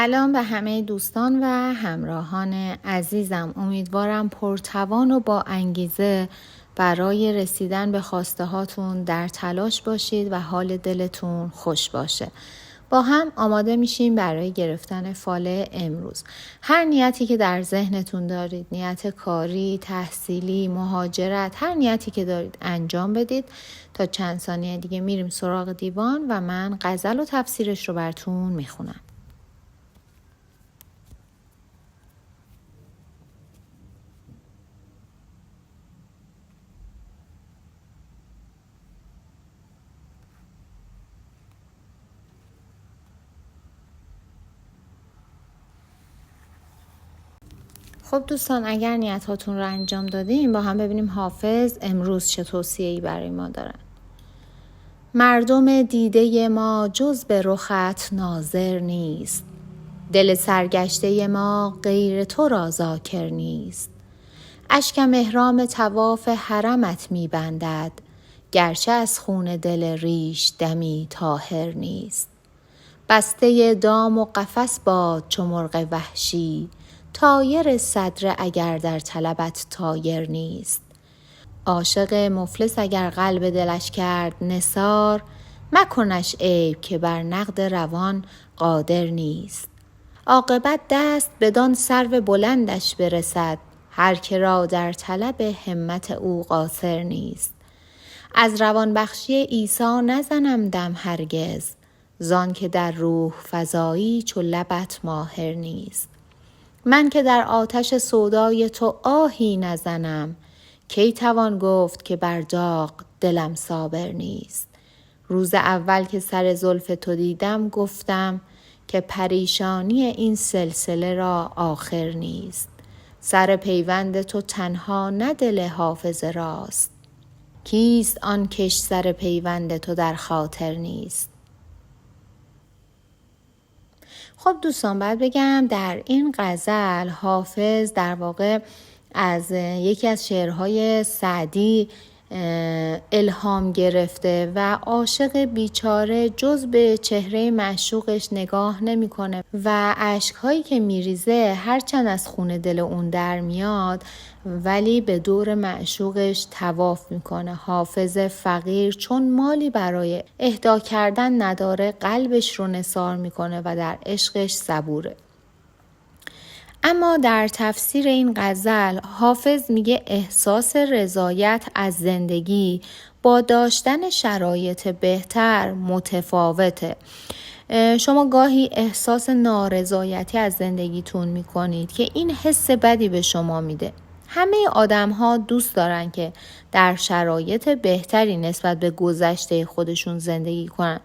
سلام به همه دوستان و همراهان عزیزم. امیدوارم پرتوان و با انگیزه برای رسیدن به خواسته هاتون در تلاش باشید و حال دلتون خوش باشه. با هم آماده میشیم برای گرفتن فال امروز. هر نیتی که در ذهنتون دارید، نیت کاری، تحصیلی، مهاجرت، هر نیتی که دارید انجام بدید. تا چند ثانیه دیگه میریم سراغ دیوان و من غزل و تفسیرش رو براتون میخونم. خب دوستان، اگر نیتاتون رو انجام دادیم با هم ببینیم حافظ امروز چه توصیه‌ای برای ما دارن. مردم دیده ما جز به رخت ناظر نیست، دل سرگشته ما غیر تو را ذاکر نیست. اشکم احرام طواف حرمت می بندد، گرچه از خون دل ریش دمی طاهر نیست. بسته دام و قفس باد چو مرغ وحشی، طایر صدر اگر در طلبت طایر نیست. عاشق مفلس اگر قلب دلش کرد نثار، مکنش عیب که بر نقد روان قادر نیست. عاقبت دست بدان سرو بلندش برسد، هر که را در طلب همت او قاصر نیست. از روان بخشی عیسی نزنم دم هرگز، زان که در روح فزایی چو لبت ماهر نیست. من که در آتش سودای تو آهی نزنم، کی توان گفت که بر داغ دلم صابر نیست. روز اول که سر زلف تو دیدم گفتم، که پریشانی این سلسله را آخر نیست. سر پیوند تو تنها نه دل حافظ راست، کیست آن کش سر پیوند تو در خاطر نیست. خب دوستان، باید بگم در این غزل حافظ در واقع از یکی از شعرهای سعدی الهام گرفته و عاشق بیچاره جز به چهره معشوقش نگاه نمی‌کنه و اشک‌هایی که میریزه هرچند از خون دل اون در میاد ولی به دور معشوقش طواف میکنه. حافظ فقیر چون مالی برای اهدا کردن نداره قلبش رو نثار میکنه و در عشقش صبوره. اما در تفسیر این غزل حافظ میگه احساس رضایت از زندگی با داشتن شرایط بهتر متفاوته. شما گاهی احساس نارضایتی از زندگیتون میکنید که این حس بدی به شما میده. همه آدم ها دوست دارن که در شرایط بهتری نسبت به گذشته خودشون زندگی کنن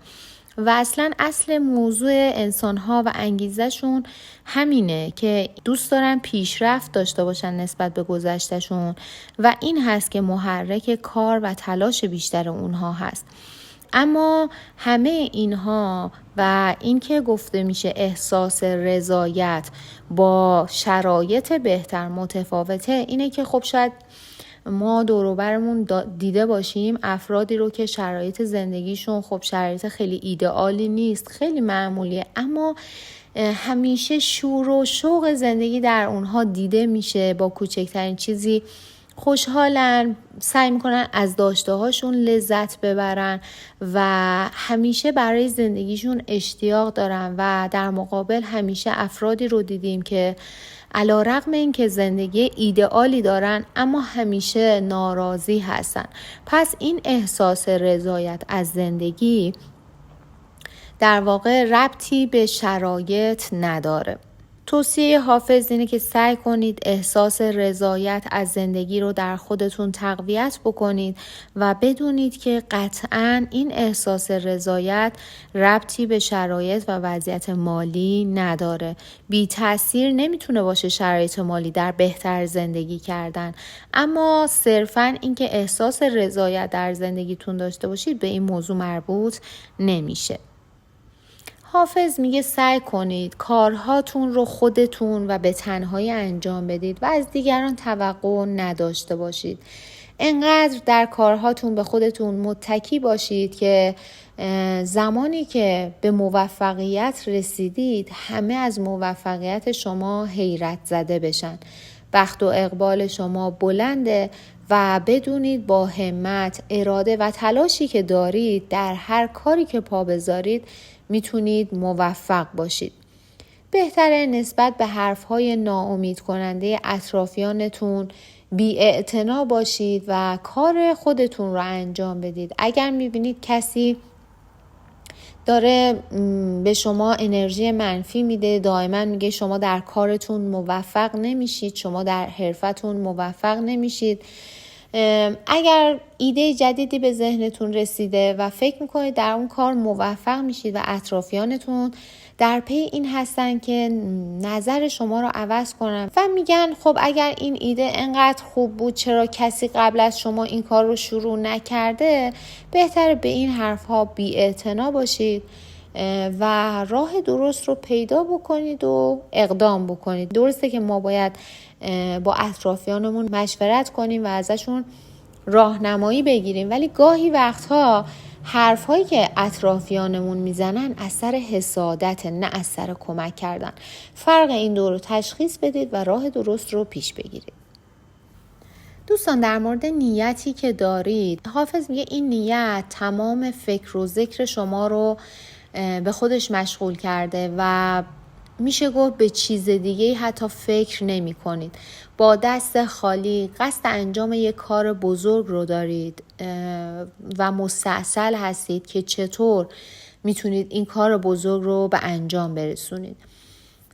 و اصل موضوع انسان ها و انگیزشون همینه که دوست دارن پیشرفت داشته باشن نسبت به گذشتهشون و این هست که محرک کار و تلاش بیشتر اونها هست. اما همه اینها و این که گفته میشه احساس رضایت با شرایط بهتر متفاوته، اینه که خب شاید ما دور و برمون دیده باشیم افرادی رو که شرایط زندگیشون خب شرایط خیلی ایدئالی نیست، خیلی معمولیه، اما همیشه شور و شوق زندگی در اونها دیده میشه، با کوچکترین چیزی خوشحالن، سعی میکنن از داشته هاشون لذت ببرن و همیشه برای زندگیشون اشتیاق دارن و در مقابل همیشه افرادی رو دیدیم که علی‌رغم اینکه زندگی ایدئالی دارن اما همیشه ناراضی هستن. پس این احساس رضایت از زندگی در واقع ربطی به شرایط نداره. توصیه حافظ اینه که سعی کنید احساس رضایت از زندگی رو در خودتون تقویت بکنید و بدونید که قطعاً این احساس رضایت ربطی به شرایط و وضعیت مالی نداره. بی تأثیر نمیتونه باشه شرایط مالی در بهتر زندگی کردن، اما صرفاً اینکه احساس رضایت در زندگیتون داشته باشید به این موضوع مربوط نمیشه. حافظ میگه سعی کنید کارهاتون رو خودتون و به تنهایی انجام بدید و از دیگران توقع نداشته باشید. انقدر در کارهاتون به خودتون متکی باشید که زمانی که به موفقیت رسیدید همه از موفقیت شما حیرت زده بشن. بخت و اقبال شما بلنده و بدونید با همت، اراده و تلاشی که دارید در هر کاری که پا بذارید میتونید موفق باشید. بهتره نسبت به حرفهای ناامید کننده اطرافیانتون بی‌اعتنا باشید و کار خودتون رو انجام بدید. اگر میبینید کسی داره به شما انرژی منفی میده، دائما میگه شما در کارتون موفق نمیشید، شما در حرفتون موفق نمیشید، اگر ایده جدیدی به ذهنتون رسیده و فکر میکنید در اون کار موفق میشید و اطرافیانتون در پی این هستن که نظر شما رو عوض کنن و میگن خب اگر این ایده انقدر خوب بود چرا کسی قبل از شما این کار رو شروع نکرده، بهتره به این حرفها بی‌اعتنا باشید و راه درست رو پیدا بکنید و اقدام بکنید. درسته که ما باید با اطرافیانمون مشورت کنیم و ازشون راهنمایی بگیریم، ولی گاهی وقتها حرفایی که اطرافیانمون میزنن اثر حسادت، نه اثر کمک کردن. فرق این دو رو تشخیص بدید و راه درست رو پیش بگیرید. دوستان، در مورد نیتی که دارید، حافظ میگه این نیت تمام فکر و ذکر شما رو به خودش مشغول کرده و میشه گفت به چیز دیگه حتی فکر نمی کنید. با دست خالی قصد انجام یک کار بزرگ رو دارید و مستعسل هستید که چطور میتونید این کار بزرگ رو به انجام برسونید.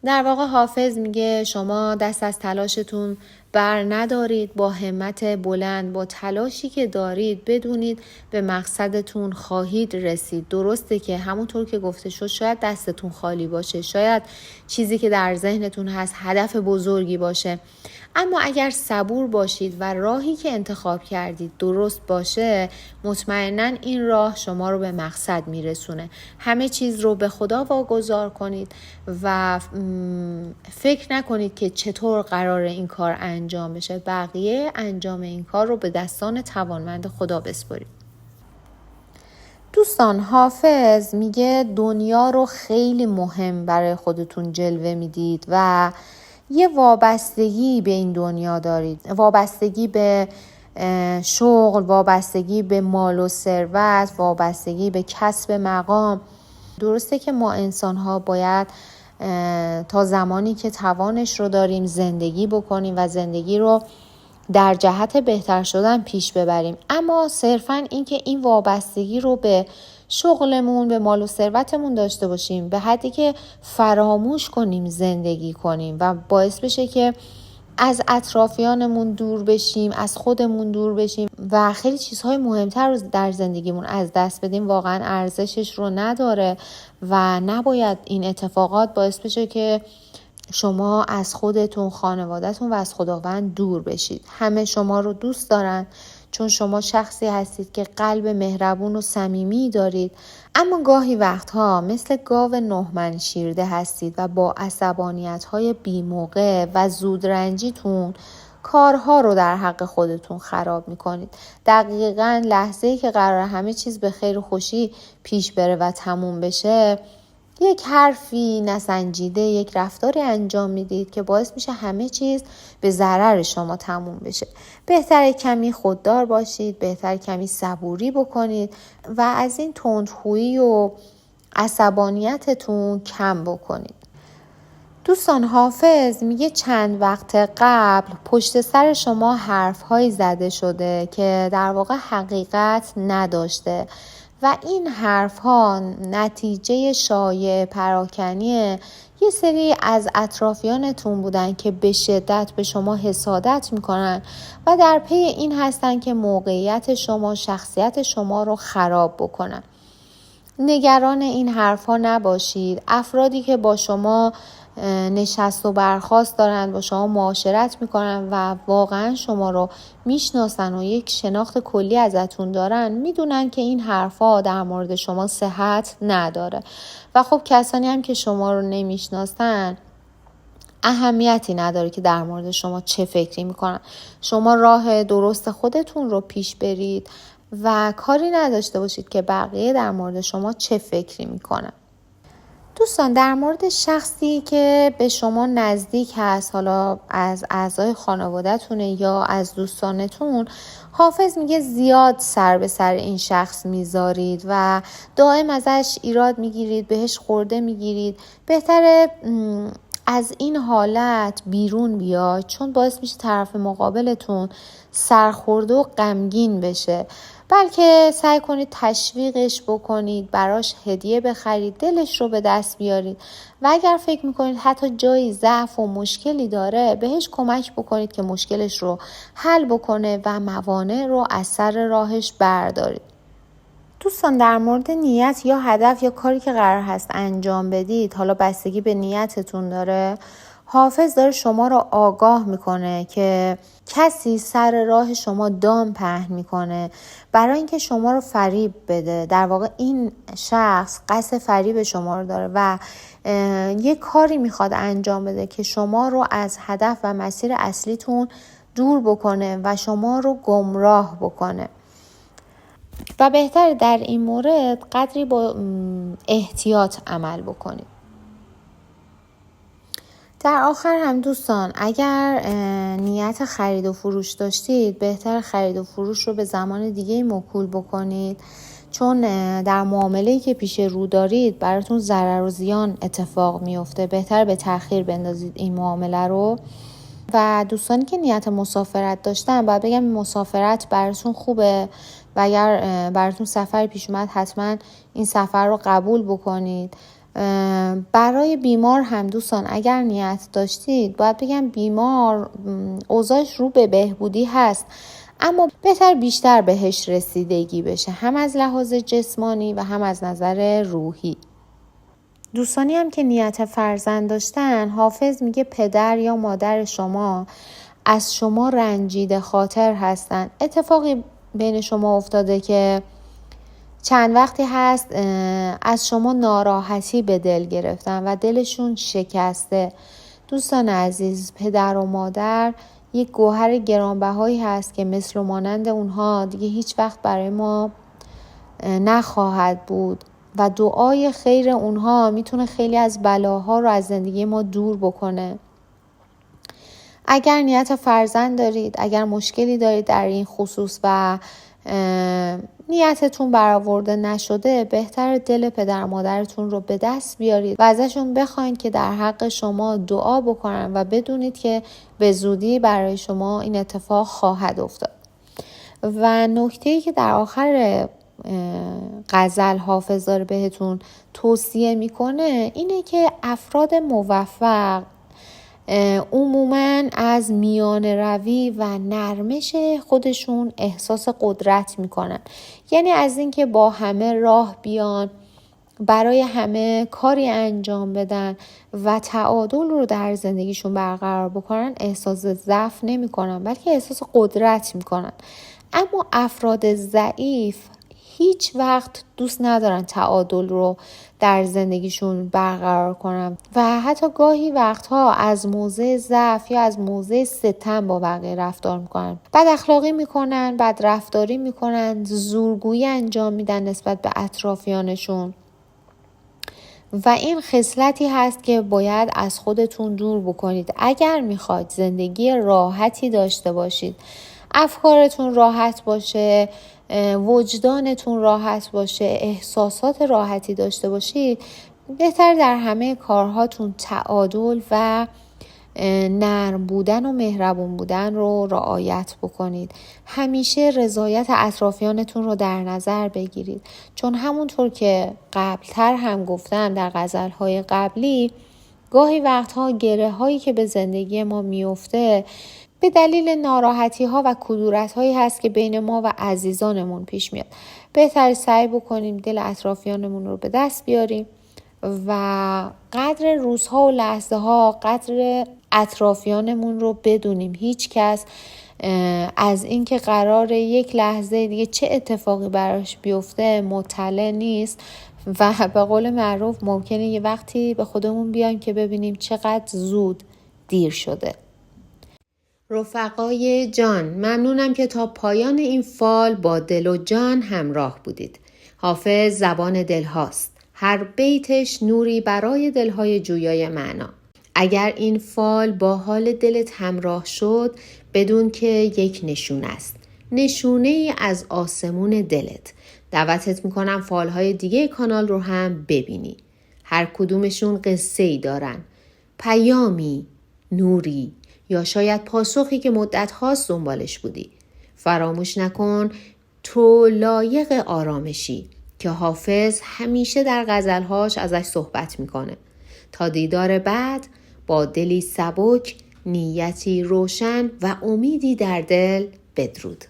در واقع حافظ میگه شما دست از تلاشتون بر ندارید، با همت بلند، با تلاشی که دارید بدونید به مقصدتون خواهید رسید. درسته که همونطور که گفته شد شاید دستتون خالی باشه، شاید چیزی که در ذهنتون هست هدف بزرگی باشه، اما اگر صبور باشید و راهی که انتخاب کردید درست باشه، مطمئناً این راه شما رو به مقصد میرسونه. همه چیز رو به خدا واگذار کنید و فکر نکنید که چطور قراره این کار انجام بشه. بقیه انجام این کار رو به دستان توانمند خدا بسپارید. دوستان، حافظ میگه دنیا رو خیلی مهم برای خودتون جلوه میدید و یه وابستگی به این دنیا دارید، وابستگی به شغل، وابستگی به مال و ثروت، وابستگی به کسب مقام. درسته که ما انسان‌ها باید تا زمانی که توانش رو داریم زندگی بکنیم و زندگی رو در جهت بهتر شدن پیش ببریم، اما صرفاً این که این وابستگی رو به شغلمون، به مال و ثروتمون داشته باشیم به حدی که فراموش کنیم زندگی کنیم و باعث بشه که از اطرافیانمون دور بشیم، از خودمون دور بشیم و خیلی چیزهای مهمتر رو در زندگیمون از دست بدیم، واقعا ارزشش رو نداره و نباید این اتفاقات باعث بشه که شما از خودتون، خانواده‌تون و از خداوند دور بشید. همه شما رو دوست دارن چون شما شخصی هستید که قلب مهربون و صمیمی دارید، اما گاهی وقتها مثل گاو 9 من شیرده هستید و با عصبانیت‌های بی‌موقع و زودرنجیتون کارها رو در حق خودتون خراب می‌کنید. دقیقاً لحظه‌ای که قرار همه چیز به خیر و خوشی پیش بره و تموم بشه، یک حرفی نسنجیده، یک رفتاری انجام میدید که باعث میشه همه چیز به ضرر شما تموم بشه. بهتره کمی خوددار باشید، بهتره کمی صبوری بکنید و از این تندخویی و عصبانیتتون کم بکنید. دوستان، حافظ میگه چند وقت قبل پشت سر شما حرف‌هایی زده شده که در واقع حقیقت نداشته و این حرف‌ها نتیجه شایع پراکنی یه سری از اطرافیانتون بودن که به شدت به شما حسادت میکنن و در پی این هستن که موقعیت شما، شخصیت شما رو خراب بکنن. نگران این حرف‌ها نباشید. افرادی که با شما نشست و برخاست دارن، با شما معاشرت میکنن و واقعا شما رو میشناسن و یک شناخت کلی ازتون دارن، میدونن که این حرفا در مورد شما صحت نداره و خب کسانی هم که شما رو نمیشناسن اهمیتی نداره که در مورد شما چه فکری میکنن. شما راه درست خودتون رو پیش برید و کاری نداشته باشید که بقیه در مورد شما چه فکری میکنن. دوستان، در مورد شخصی که به شما نزدیک هست، حالا از اعضای خانواده‌تونه یا از دوستانتون، حافظ میگه زیاد سر به سر این شخص میذارید و دائم ازش ایراد میگیرید، بهش خورده میگیرید. بهتره از این حالت بیرون بیاید، چون باعث میشه طرف مقابلتون سرخورده و غمگین بشه. بلکه سعی کنید تشویقش بکنید، براش هدیه بخرید، دلش رو به دست بیارید و اگر فکر میکنید حتی جایی ضعف و مشکلی داره، بهش کمک بکنید که مشکلش رو حل بکنه و موانع رو از سر راهش بردارید. دوستان، در مورد نیت یا هدف یا کاری که قرار هست انجام بدید، حالا بستگی به نیتتون داره، حافظ داره شما رو آگاه میکنه که کسی سر راه شما دام پهن میکنه برای اینکه شما رو فریب بده. در واقع این شخص قصد فریب شما رو داره و یه کاری میخواد انجام بده که شما رو از هدف و مسیر اصلیتون دور بکنه و شما رو گمراه بکنه و بهتره در این مورد قدری با احتیاط عمل بکنید. در آخر هم دوستان، اگر نیت خرید و فروش داشتید، بهتر خرید و فروش رو به زمان دیگه موکول بکنید، چون در معامله‌ای که پیش رو دارید براتون ضرر و زیان اتفاق میفته. بهتر به تأخیر بندازید این معامله رو. و دوستانی که نیت مسافرت داشتن، باید بگم مسافرت براتون خوبه و اگر براتون سفر پیش اومد حتما این سفر رو قبول بکنید. برای بیمار هم دوستان، اگر نیت داشتید، باید بگم بیمار اوضاعش رو به بهبودی هست، اما بهتر بیشتر بهش رسیدگی بشه، هم از لحاظ جسمانی و هم از نظر روحی. دوستانی هم که نیت فرزند داشتن، حافظ میگه پدر یا مادر شما از شما رنجیده خاطر هستن. اتفاقی بین شما افتاده که چند وقتی هست از شما ناراحتی به دل گرفتن و دلشون شکسته. دوستان عزیز، پدر و مادر یک گوهر گرانبهایی هست که مثل و مانند اونها دیگه هیچ وقت برای ما نخواهد بود و دعای خیر اونها میتونه خیلی از بلاها رو از زندگی ما دور بکنه. اگر نیت فرزند دارید، اگر مشکلی دارید در این خصوص و نیتتون برآورده نشده، بهتر دل پدر مادرتون رو به دست بیارید و ازشون بخواید که در حق شما دعا بکنن و بدونید که به زودی برای شما این اتفاق خواهد افتاد. و نکته‌ای که در آخر غزل حافظ داره بهتون توصیه میکنه اینه که افراد موفق عموماً از میان روی و نرمش خودشون احساس قدرت میکنن. یعنی از اینکه با همه راه بیان، برای همه کاری انجام بدن و تعادل رو در زندگیشون برقرار بکنن، احساس ضعف نمیکنن، بلکه احساس قدرت میکنن. اما افراد ضعیف هیچ وقت دوست ندارن تعادل رو در زندگیشون برقرار کنن و حتی گاهی وقتها از موضع ضعف یا از موضع ستم با بقیه رفتار میکنن، بد اخلاقی میکنن، بد رفتاری میکنن، زورگویی انجام میدن نسبت به اطرافیانشون و این خصلتی هست که باید از خودتون دور بکنید. اگر میخواید زندگی راحتی داشته باشید، افکارتون راحت باشه، وجدانتون راحت باشه، احساسات راحتی داشته باشید، بهتر در همه کارهاتون تعادل و نرم بودن و مهربون بودن رو رعایت بکنید. همیشه رضایت اطرافیانتون رو در نظر بگیرید، چون همونطور که قبلتر هم گفتم در غزلهای قبلی، گاهی وقتها گره هایی که به زندگی ما میفته به دلیل ناراحتی ها و کدورت هایی هست که بین ما و عزیزانمون پیش میاد. بهتر سعی بکنیم دل اطرافیانمون رو به دست بیاریم و قدر روزها و لحظه ها، قدر اطرافیانمون رو بدونیم. هیچ کس از اینکه قراره یک لحظه دیگه چه اتفاقی براش بیفته مطلع نیست و به قول معروف ممکنه یه وقتی به خودمون بیایم که ببینیم چقدر زود دیر شده. رفقای جان، ممنونم که تا پایان این فال با دل و جان همراه بودید. حافظ زبان دل هاست. هر بیتش نوری برای دلهای جویای معنا. اگر این فال با حال دلت همراه شد، بدون که یک نشونه است. نشونه ای از آسمون دلت. دعوتت میکنم فالهای دیگه کانال رو هم ببینی. هر کدومشون قصه ای دارن. پیامی، نوری، یا شاید پاسخی که مدت هاست دنبالش بودی. فراموش نکن تو لایق آرامشی که حافظ همیشه در غزلهاش ازش صحبت میکنه. تا دیدار بعد، با دلی سبک، نیتی روشن و امیدی در دل، بدرود.